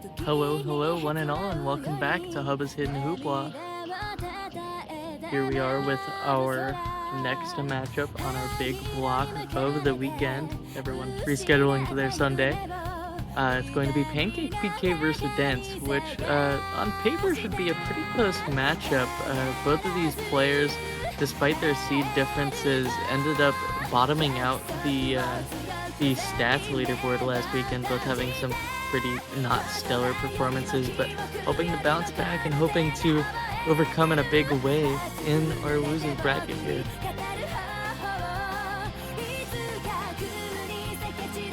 Hello, one and all, and welcome back to Hubba's Hidden Hooplah. Here we are with our next matchup on our big block of the weekend. Everyone rescheduling to their Sunday. It's going to be pancakespk versus Dents, which on paper should be a pretty close matchup. Both of these players, despite their seed differences, ended up bottoming out the stats leaderboard last weekend, both having some pretty not stellar performances, but hoping to bounce back and hoping to overcome in a big way in our losers bracket here.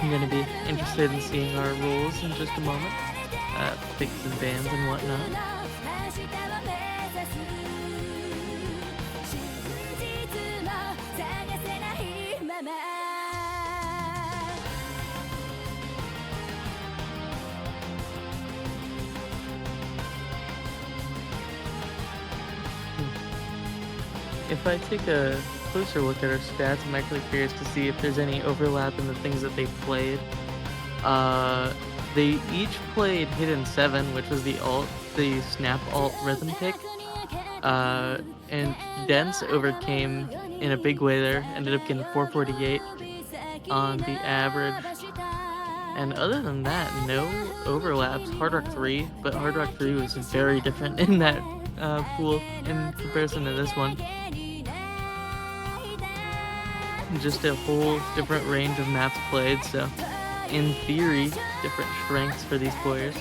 I'm going to be interested in seeing our rules in just a moment, picks and bans and whatnot. If I take a closer look at our stats, I'm actually curious to see if there's any overlap in the things that they played. They each played Hidden 7, which was the snap alt rhythm pick. And Dents overcame in a big way there, ended up getting 448 on the average. And other than that, no overlaps. Hard Rock 3, but Hard Rock 3 was very different in that pool in comparison to this one. Just a whole different range of maps played, so in theory, different strengths for these players.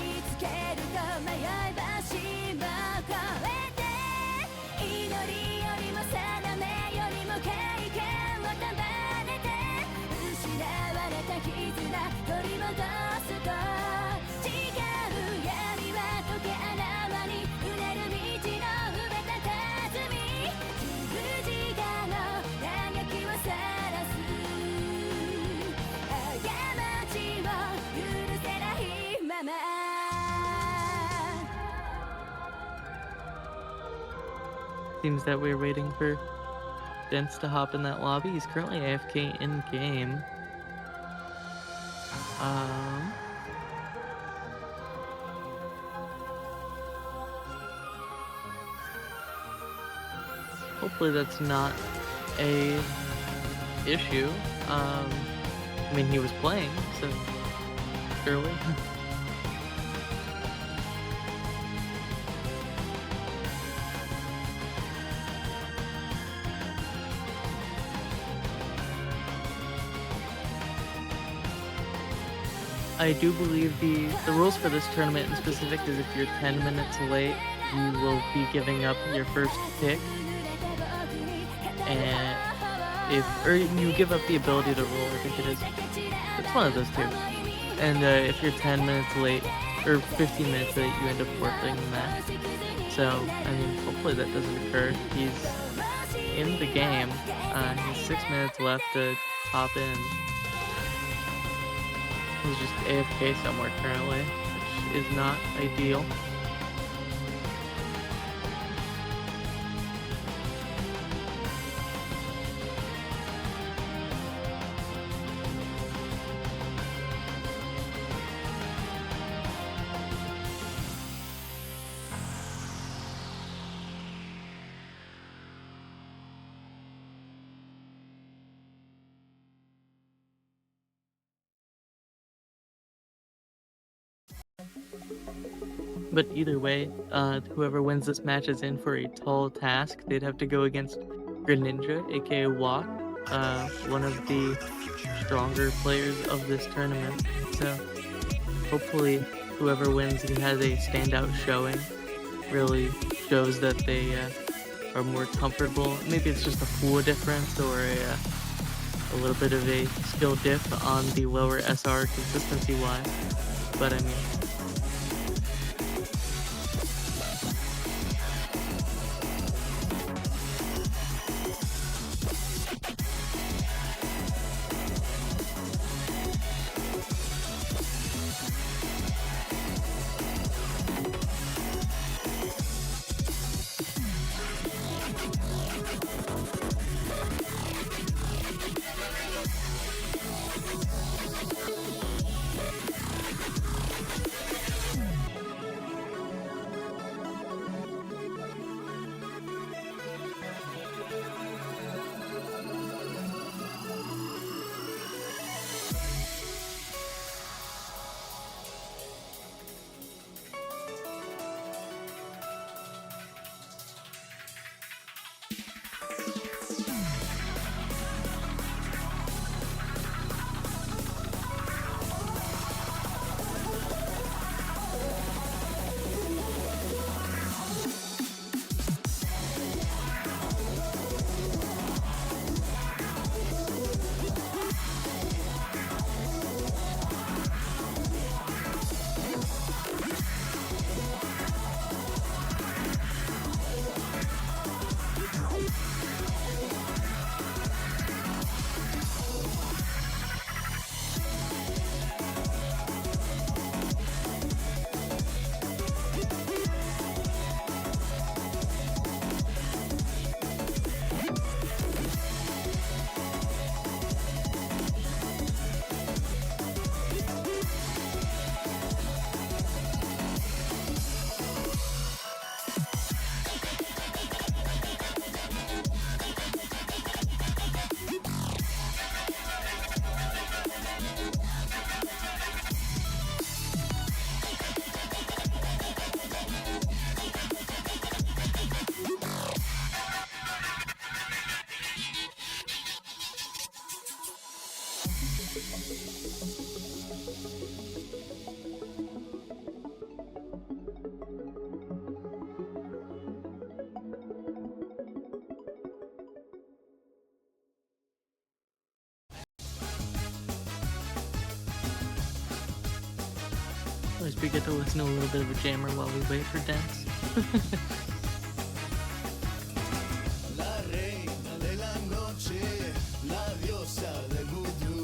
Seems that we're waiting for Dents to hop in that lobby. He's currently AFK in game. Hopefully that's not a issue. I mean, he was playing, so surely. I do believe the rules for this tournament in specific is if you're 10 minutes late, you will be giving up your first pick. And or you give up the ability to roll, I think it is. It's one of those two. And if you're 10 minutes late, or 15 minutes late, you end up forfeiting the match. So, I mean, hopefully that doesn't occur. He's in the game. He's 6 minutes left to hop in. He's just AFK somewhere currently, which is not ideal. But either way, whoever wins this match is in for a tall task. They'd have to go against Greninja, aka Walk, one of the stronger players of this tournament. So hopefully whoever wins and has a standout showing really shows that they are more comfortable. Maybe it's just a pool difference or a little bit of a skill diff on the lower SR consistency-wise. But I mean, At least we get to listen to a little bit of a jammer while we wait for dance.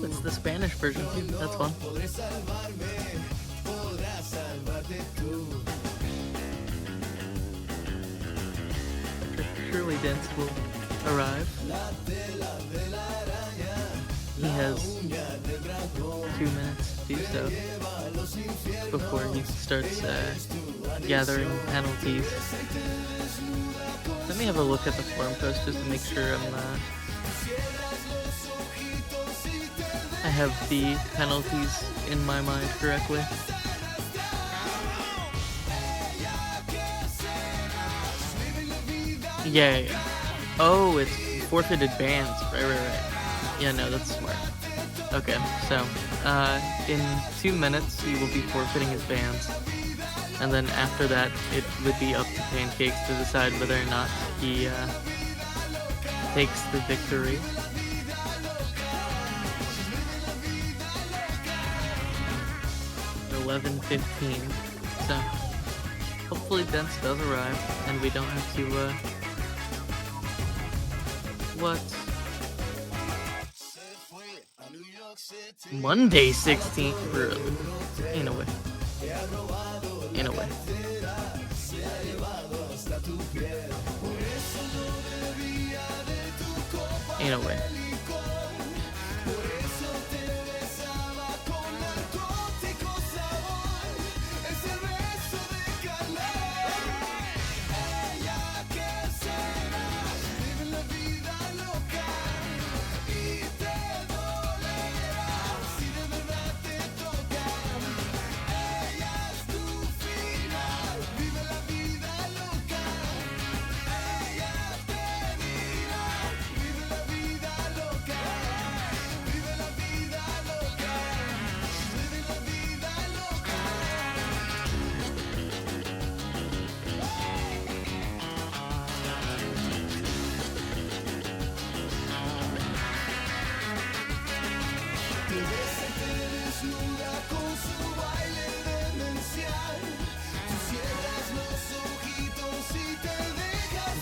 That's the Spanish version too. That's fun. Surely dance will arrive. He has 2 minutes to do so before he starts gathering penalties. Let me have a look at the forum post just to make sure I have the penalties in my mind correctly. Yeah. Oh, it's forfeited bans. Right. Yeah, no, that's smart. Okay, so in 2 minutes he will be forfeiting his bans, and then after that it would be up to Pancakes to decide whether or not he takes the victory. $11:15. So hopefully Dents does arrive, and we don't have to Monday 16th, bro. In a way. In a way. In a way.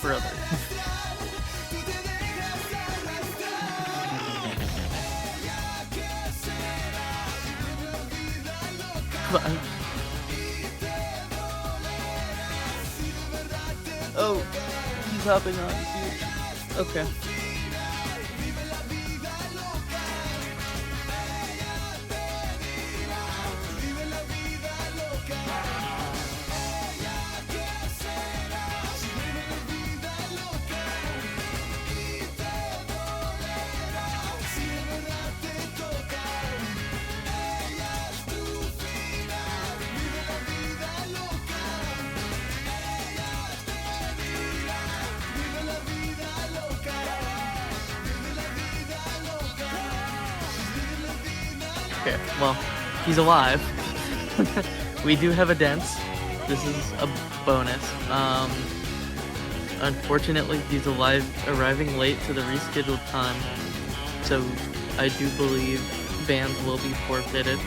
Brother. Oh, he's hopping on. Huge. Okay. Okay, well, he's alive. We do have a dance. This is a bonus. Unfortunately, he's arriving late to the rescheduled time, so I do believe bans will be forfeited.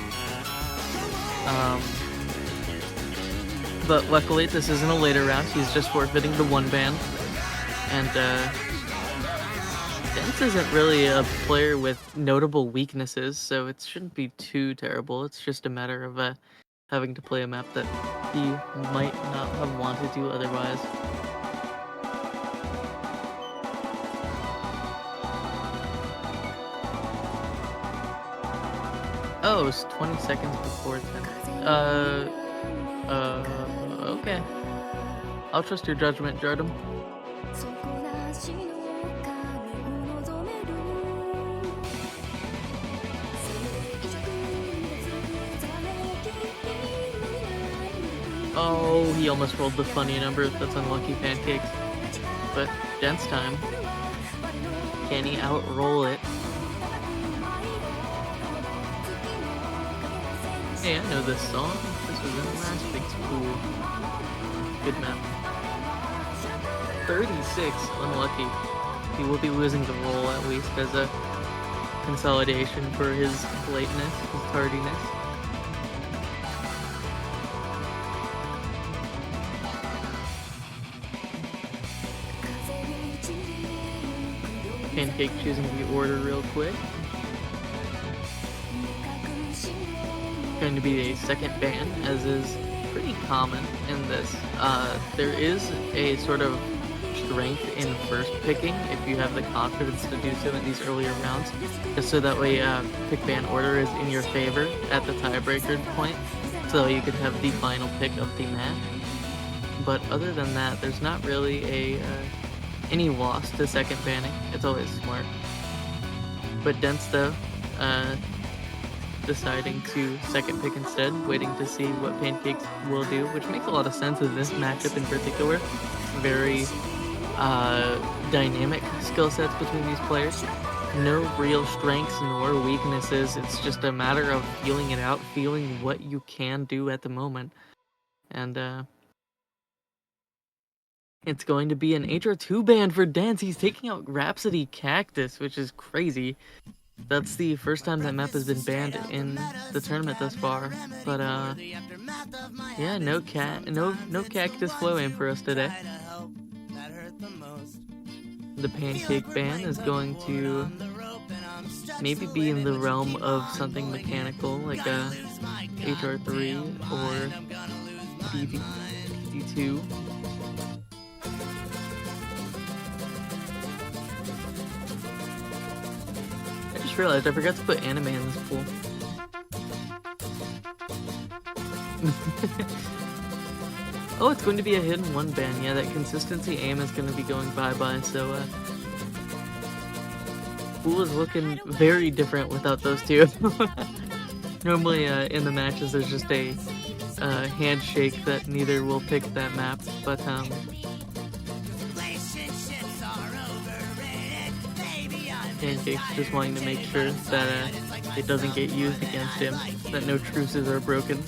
But luckily, this isn't a later round. He's just forfeiting the one ban, and Dents isn't really a player with notable weaknesses, so it shouldn't be too terrible. It's just a matter of having to play a map that he might not have wanted to otherwise. Oh, it's 20 seconds before 10. Okay. I'll trust your judgment, Jardum. Oh, he almost rolled the funny number. That's unlucky, Pancakes. But dance time. Can he outroll it? Hey, I know this song. This was in last week's pool. Good map. 36, unlucky. He will be losing the roll at least as a consolidation for his lateness, his tardiness. Pancake choosing the order real quick. Going to be a second ban, as is pretty common in this. There is a sort of strength in first picking if you have the confidence to do so in these earlier rounds, just so that way pick ban order is in your favor at the tiebreaker point, so you could have the final pick of the match. But other than that, there's not really any loss to second banning. It's always smart. But Dents though, deciding to second pick instead, waiting to see what Pancakes will do, which makes a lot of sense in this matchup in particular. Very dynamic skill sets between these players. No real strengths nor weaknesses. It's just a matter of feeling it out, feeling what you can do at the moment. And it's going to be an HR2 ban for Dance. He's taking out Rhapsody Cactus, which is crazy. That's the first time that map has been banned in the tournament thus far. But yeah, no cactus flow aim for us today. The pancake ban is going to maybe be in the realm of something mechanical, like a HR3 or PD2. I just realized I forgot to put anime in this pool. Oh, it's going to be a hidden one ban. Yeah, that consistency aim is going to be going bye-bye, so pool is looking very different without those two. Normally in the matches there's just a handshake that neither will pick that map, but Pancake's just wanting to make sure that it doesn't get used against him, that no truces are broken.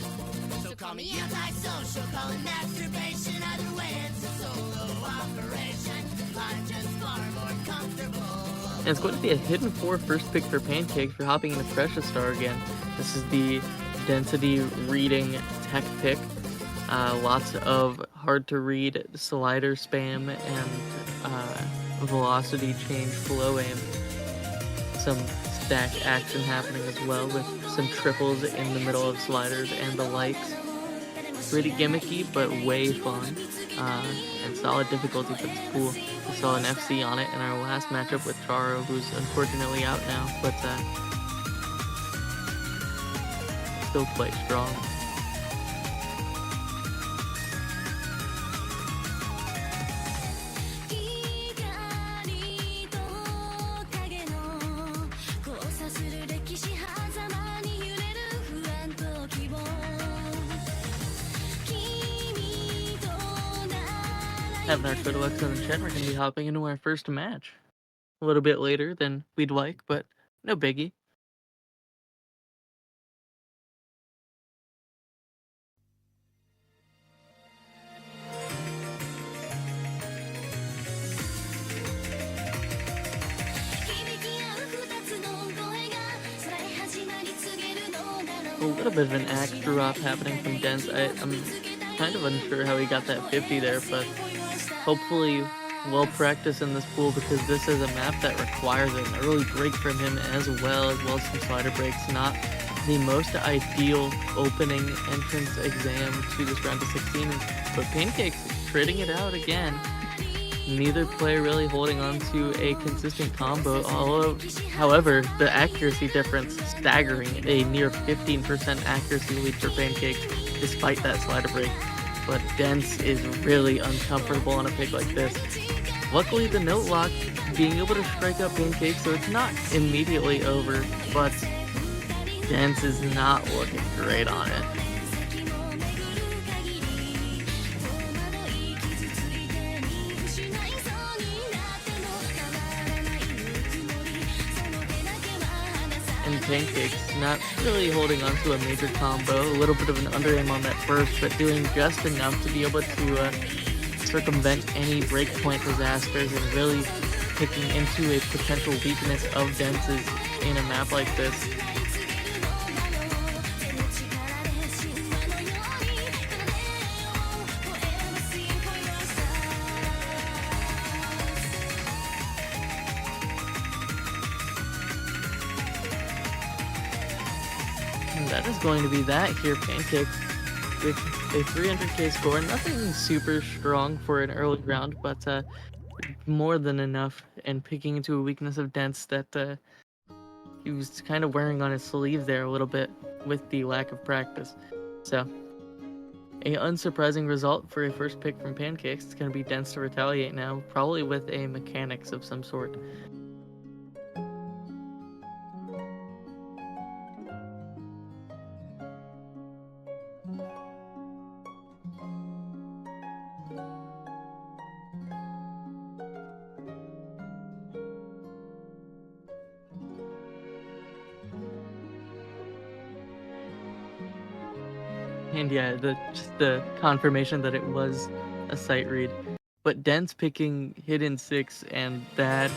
And it's going to be a hidden 4 first pick for Pancakes for hopping into Precious Star again. This is the density reading tech pick. Lots of hard to read slider spam and velocity change flow aim. Some stack action happening as well with some triples in the middle of sliders and the likes. Pretty gimmicky, but way fun. And solid difficulty for this pool. We saw an FC on it in our last matchup with Charo, who's unfortunately out now, but still quite strong. Having our Twitter looks in the chat, we're going to be hopping into our first match. A little bit later than we'd like, but no biggie. A little bit of an axe drop happening from Dents. I'm kind of unsure how he got that 50 there, but hopefully well practiced in this pool, because this is a map that requires an early break from him as well as some slider breaks. Not the most ideal opening entrance exam to this round of 16, but Pancakes trading it out again. Neither player really holding on to a consistent combo, however, the accuracy difference staggering, a near 15% accuracy lead for Pancakes despite that slider break. But Dents is really uncomfortable on a pick like this. Luckily, the note lock being able to strike out Pancakes, so it's not immediately over, but Dents is not looking great on it. And Pancakes not really holding on to a major combo, a little bit of an under aim on that burst, but doing just enough to be able to circumvent any breakpoint disasters and really picking into a potential weakness of Dense's in a map like this. And that is going to be that here, Pancake, with a 300k score. Nothing super strong for an early round, but more than enough, and picking into a weakness of Dense that he was kind of wearing on his sleeve there a little bit with the lack of practice. So, a unsurprising result for a first pick from Pancakes. It's going to be Dense to retaliate now, probably with a mechanics of some sort. And yeah, just the confirmation that it was a sight read. But Dense picking hidden 6, and that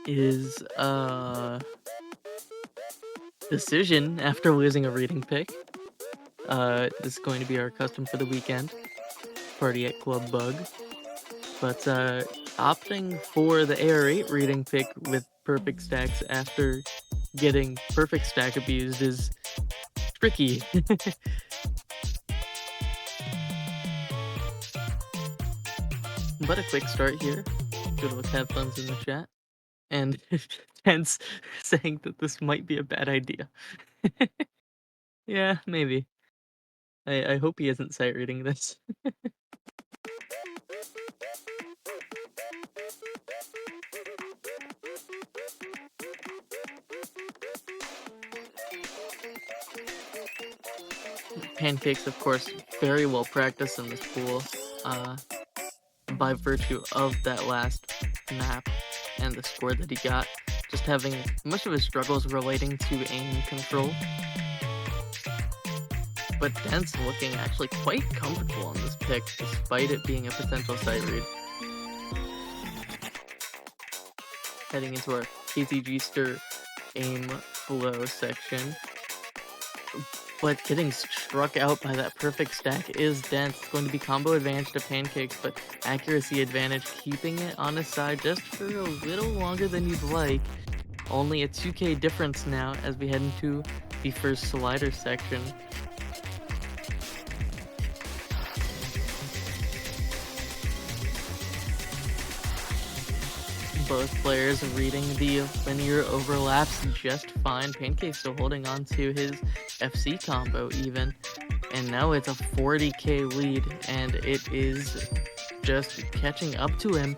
is a decision after losing a reading pick. This is going to be our custom for the weekend. Party at Club Bug. But opting for the AR8 reading pick with perfect stacks after getting perfect stack abused is tricky. But a quick start here. Good luck, have fun's in the chat. And Tense saying that this might be a bad idea. Yeah, maybe. I hope he isn't sight reading this. Pancakes, of course, very well practiced in this pool, by virtue of that last map and the score that he got, just having much of his struggles relating to aim control. But Dense looking actually quite comfortable on this pick, despite it being a potential sight read. Heading into our KTG aim flow section. But getting struck out by that perfect stack is Dense. It's going to be combo advantage to Pancakes, but accuracy advantage, keeping it on his side just for a little longer than you'd like. Only a 2k difference now as we head into the first slider section. Both players reading the linear overlaps just fine. Pancake still holding on to his FC combo even. And now it's a 40k lead, and it is just catching up to him.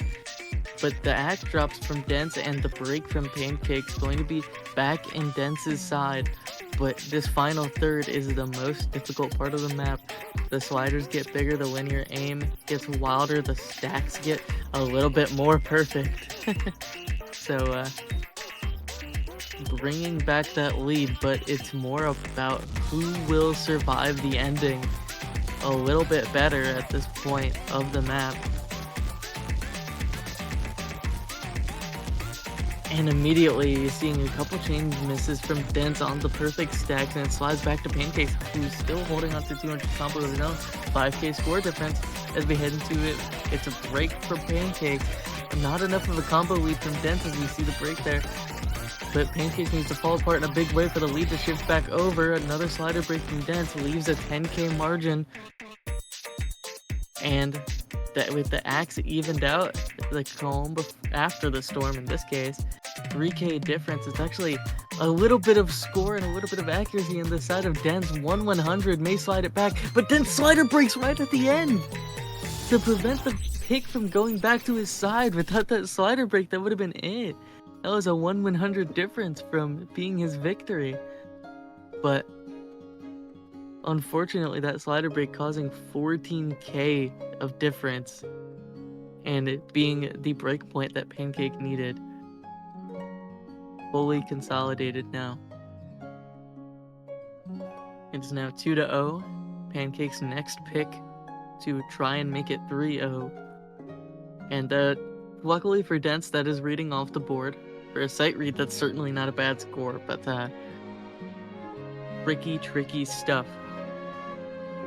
But the axe drops from Dense and the break from Pancake's going to be back in Dense's side. But this final third is the most difficult part of the map. The sliders get bigger, the linear aim gets wilder, the stacks get a little bit more perfect. So, bringing back that lead, but it's more about who will survive the ending a little bit better at this point of the map. And immediately seeing a couple change misses from Dense on the perfect stacks, and it slides back to Pancakes, who's still holding on to 200 combo of his own. 5k score difference as we head into it. It's a break for Pancakes. Not enough of a combo lead from Dense as we see the break there. But Pancakes needs to fall apart in a big way for the lead to shift back over. Another slider break from Dense leaves a 10k margin. And that with the axe evened out, the calm after the storm in this case, 3k difference. It's actually a little bit of score and a little bit of accuracy on the side of Dense. 1/100 may slide it back, but Dense slider breaks right at the end to prevent the pick from going back to his side. Without that slider break, that would have been it. That was a 1/100 difference from being his victory. But unfortunately, that slider break causing 14k of difference, and it being the breakpoint that Pancake needed. fully consolidated now. It's now 2-0. Pancake's next pick to try and make it 3-0. And luckily for Dents, that is reading off the board. For a sight read, that's certainly not a bad score, but tricky stuff.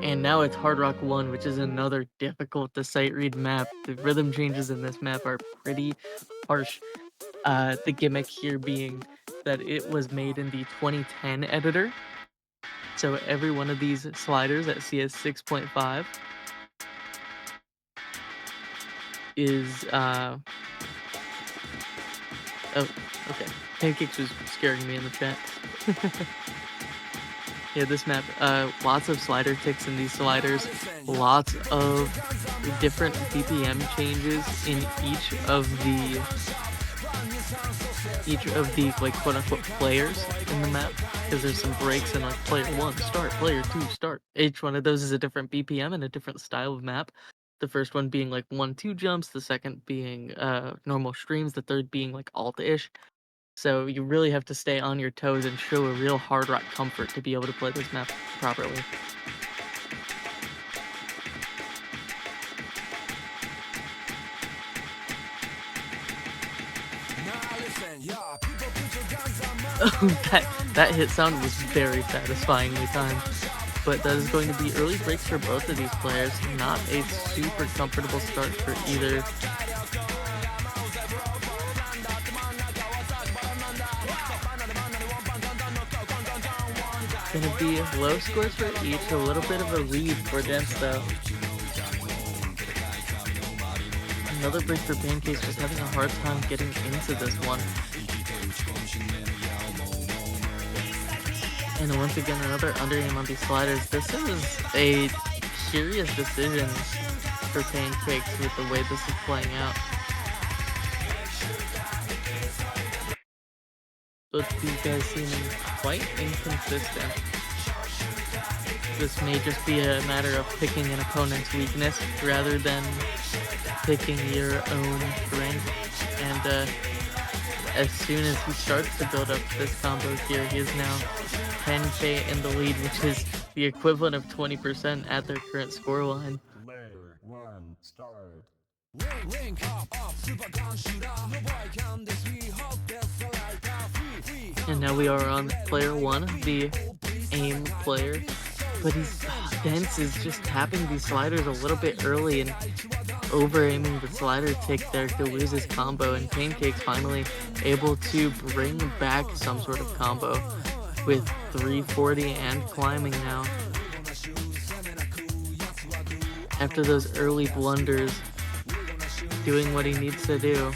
And now it's Hard Rock 1, which is another difficult to sight read map. The rhythm changes in this map are pretty harsh. The gimmick here being that it was made in the 2010 editor. So every one of these sliders at CS 6.5 is oh, okay. Pancakes was scaring me in the chat. Yeah, this map, lots of slider ticks in these sliders, lots of different BPM changes in each of the like quote unquote players in the map, because there's some breaks in like player 1 start, player 2 start. Each one of those is a different BPM and a different style of map. The first one being like 1-2 jumps, the second being normal streams, the third being like alt-ish. So you really have to stay on your toes and show a real Hard Rock comfort to be able to play this map properly. that hit sound was very satisfyingly timed. But that is going to be early breaks for both of these players. Not a super comfortable start for either. Gonna be low scores for each, a little bit of a lead for Dents though. Another break for Pancakes, just having a hard time getting into this one. And once again, another under-aim on these sliders. This is a curious decision for Pancakes with the way this is playing out. Both these guys seeming quite inconsistent. This may just be a matter of picking an opponent's weakness rather than picking your own strength. And as soon as he starts to build up this combo here, he is now 10k in the lead, which is the equivalent of 20% at their current scoreline. Player 1, start. And now we are on player 1, the aim player. But Dents is just tapping these sliders a little bit early and over-aiming the slider tick there to lose his combo, and Pancakes finally able to bring back some sort of combo with 340 and climbing now. After those early blunders, doing what he needs to do.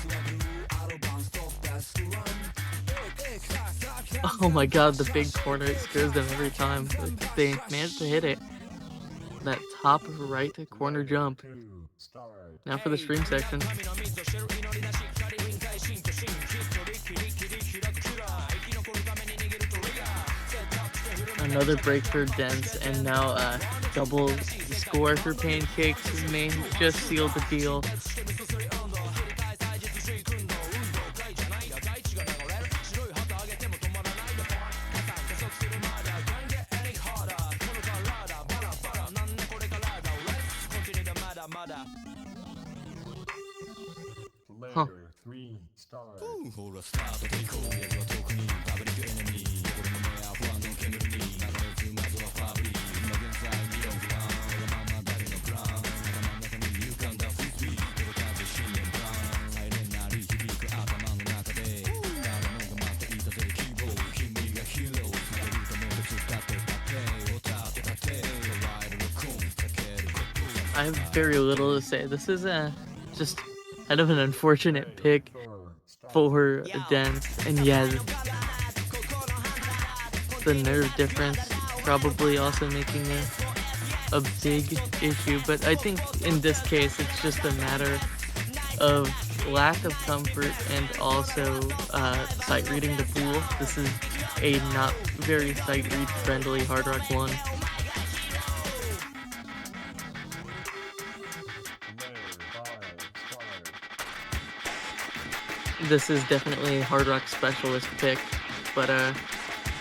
Oh my god, the big corner, it scares them every time. They managed to hit it. That top right corner jump. Now for the stream section. Another break for Dents, and now double score for Pancakes may just seal the deal. Huh. Player 3, start. I have very little to say. This is just kind of an unfortunate pick for Dents, and yeah, the nerve difference probably also making a big issue, but I think in this case it's just a matter of lack of comfort and also sight reading the pool. This is a not very sight read friendly Hard Rock 1. this is definitely a Hard Rock specialist pick, but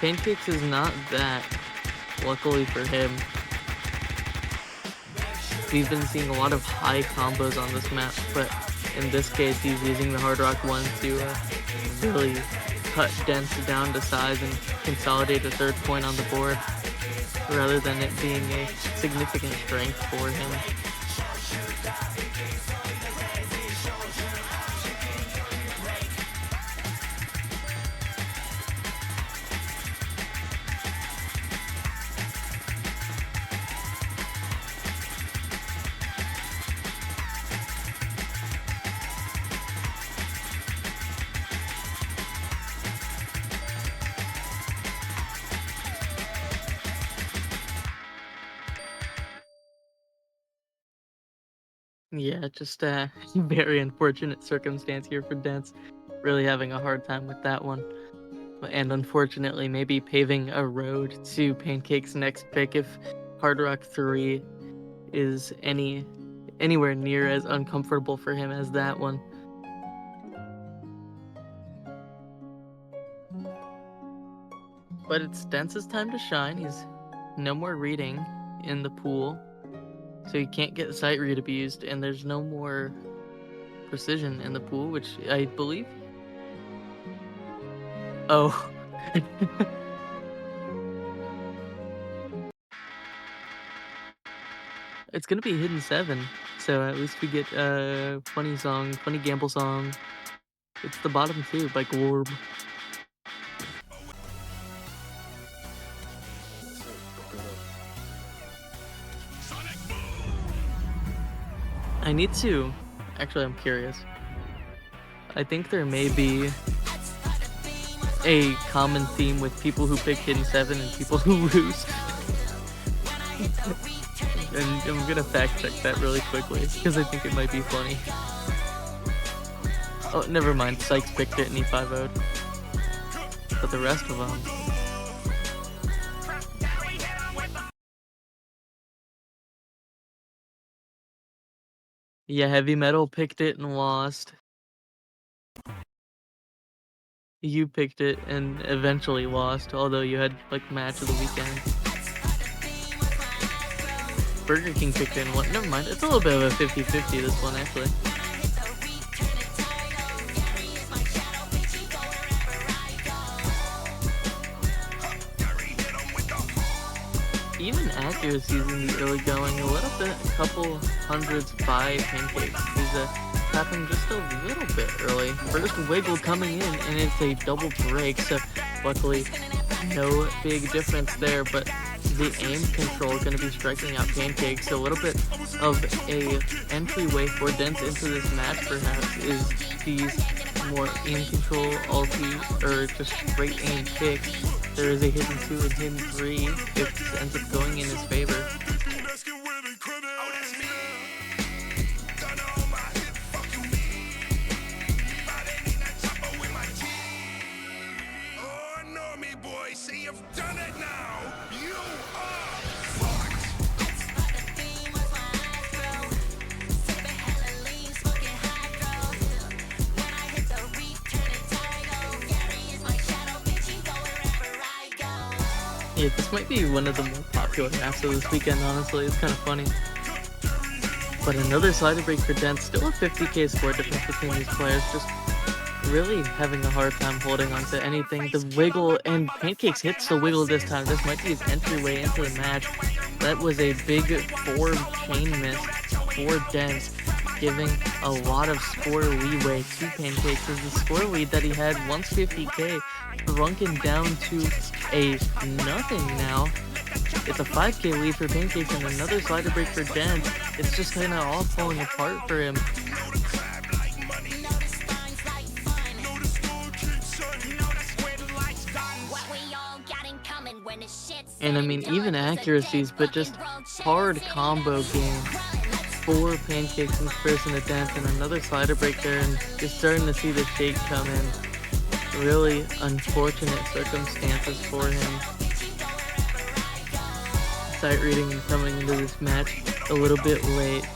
Pancakes is not that, luckily for him. We've been seeing a lot of high combos on this map, but in this case he's using the Hard Rock 1 to really cut Dents down to size and consolidate a third point on the board, rather than it being a significant strength for him. Yeah, just a very unfortunate circumstance here for Dents. Really having a hard time with that one. And unfortunately, maybe paving a road to Pancake's next pick if Hard Rock 3 is anywhere near as uncomfortable for him as that one. But it's Dents' time to shine. He's no more reading in the pool, so he can't get sight read abused, and there's no more precision in the pool, which I believe. Oh. It's gonna be hidden 7, so at least we get funny song, funny gamble song. It's the bottom 2 by Glorb. I need to. Actually, I'm curious. I think there may be a common theme with people who pick hidden 7 and people who lose. And I'm gonna fact check that really quickly because I think it might be funny. Oh, never mind. Sykes picked it and he 5-0'd. But the rest of them. Yeah, Heavy Metal picked it and lost. You picked it and eventually lost, although you had like match of the weekend. Burger King picked it and won. Never mind. It's a little bit of a 50-50 this one actually. Even accuracies in the early going, a little bit, a couple hundreds by Pancakes. He's tapping just a little bit early. First wiggle coming in, and it's a double break, so luckily no big difference there, but the aim control going to be striking out Pancakes, so a little bit of a entryway for Dents into this match perhaps is these more aim control ulti, or just straight aim kicks. There is a hidden 2 and hidden 3 if this ends up going in his favor. Yeah, this might be one of the more popular maps of this weekend, honestly. It's kind of funny. But another slider break for Dents. Still a 50k score difference between these players. Just really having a hard time holding on to anything. The wiggle, and Pancakes hits the wiggle this time. This might be his entryway into the match. That was a big forward chain miss for Dents, giving a lot of score leeway to Pancakes, as the score lead that he had once 50k shrunken down to a nothing now. It's a 5k lead for Pancakes and another slider break for Dents. It's just kind of all falling apart for him. And I mean, even accuracies, but just hard combo game for Pancakes in comparison to Dents, and another slider break there, and you're starting to see the shake come in. Really unfortunate circumstances for him. Sight reading and coming into this match a little bit late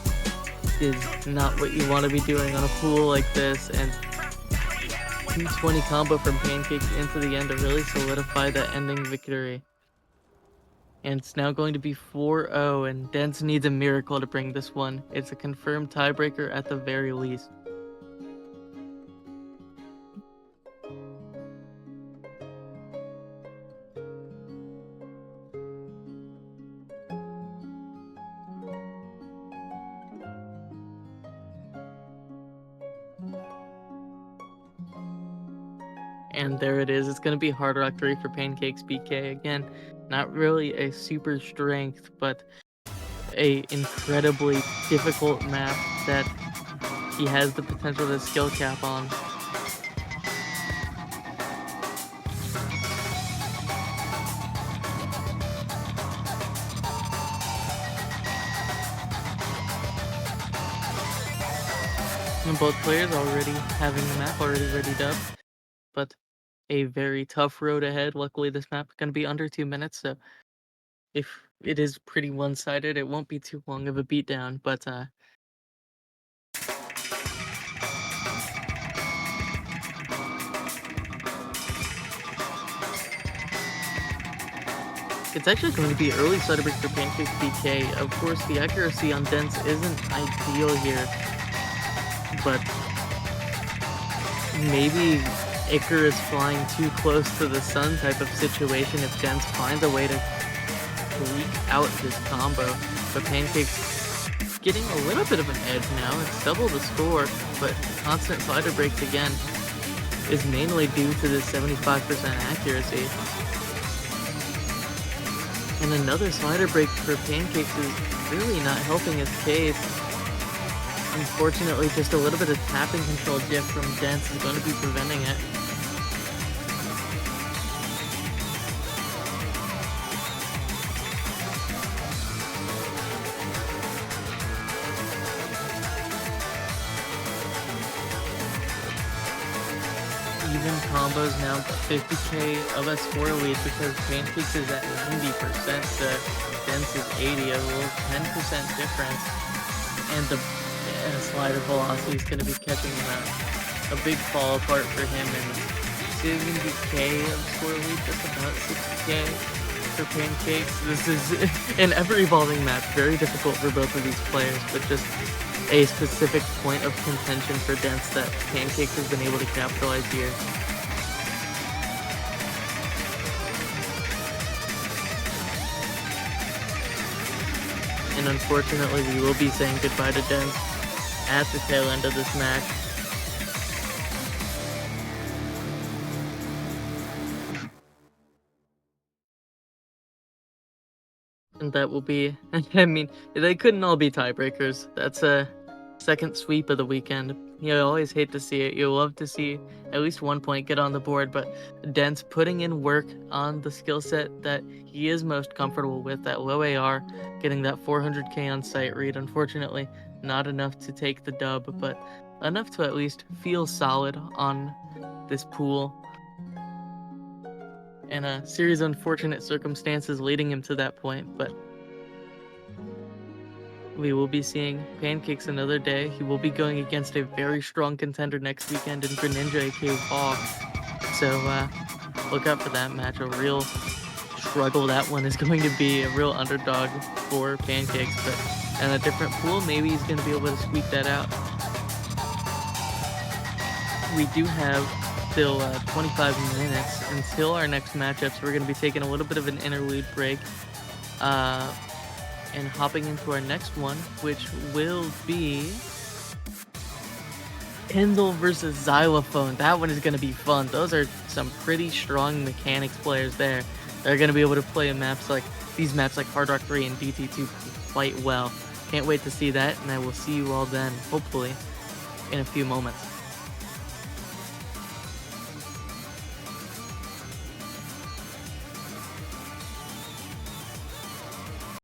is not what you want to be doing on a pool like this, and 220 combo from Pancakes into the end to really solidify that ending victory. And it's now going to be 4-0, and Dents needs a miracle to bring this one. It's a confirmed tiebreaker at the very least. And there it is. It's going to be Hard Rock 3 for pancakespk again. Not really a super strength, but a incredibly difficult map that he has the potential to skill cap on. And both players already having the map already readied up, but a very tough road ahead. Luckily, this map is going to be under 2 minutes, so if it is pretty one-sided, it won't be too long of a beatdown, but it's actually going to be early cider break for pancakespk. Of course, the accuracy on Dents isn't ideal here, but maybe Icarus flying too close to the sun type of situation if Dents finds a way to leak out this combo. But Pancakes getting a little bit of an edge now. It's double the score, but constant cider breaks again is mainly due to this 75% accuracy. And another slider break for Pancakes is really not helping his case. Unfortunately, just a little bit of tapping control diff from Dents is going to be preventing it. Even combos now 50k of a score lead because Pancakes is at 90%, so Dents is 80, a little 10% difference. And the slider velocity is going to be catching a big fall apart for him, and 70k of score lead, just about 60k for Pancakes. This is an ever-evolving map, very difficult for both of these players, but just a specific point of contention for Dents that Pancakes has been able to capitalize here. And unfortunately, we will be saying goodbye to Dents at the tail end of this match. And that will be, I mean, they couldn't all be tiebreakers. That's a second sweep of the weekend. You always hate to see it. You love to see at least 1 point get on the board, but Dents putting in work on the skill set that he is most comfortable with, that low AR, getting that 400k on sight read. Unfortunately, not enough to take the dub, but enough to at least feel solid on this pool. And a series of unfortunate circumstances leading him to that point, but we will be seeing Pancakes another day. He will be going against a very strong contender next weekend in Greninja, aka Hawk. So look out for that match. A real struggle that one is going to be, a real underdog for Pancakes, but in a different pool, maybe he's going to be able to squeak that out. We do have still 25 minutes until our next matchup, so we're going to be taking a little bit of an interlude break and hopping into our next one, which will be Kendall versus Xylophone. That one is going to be fun. Those are some pretty strong mechanics players there. They're going to be able to play these maps like Hard Rock 3 and DT2 quite well. Can't wait to see that, and I will see you all then, hopefully, in a few moments.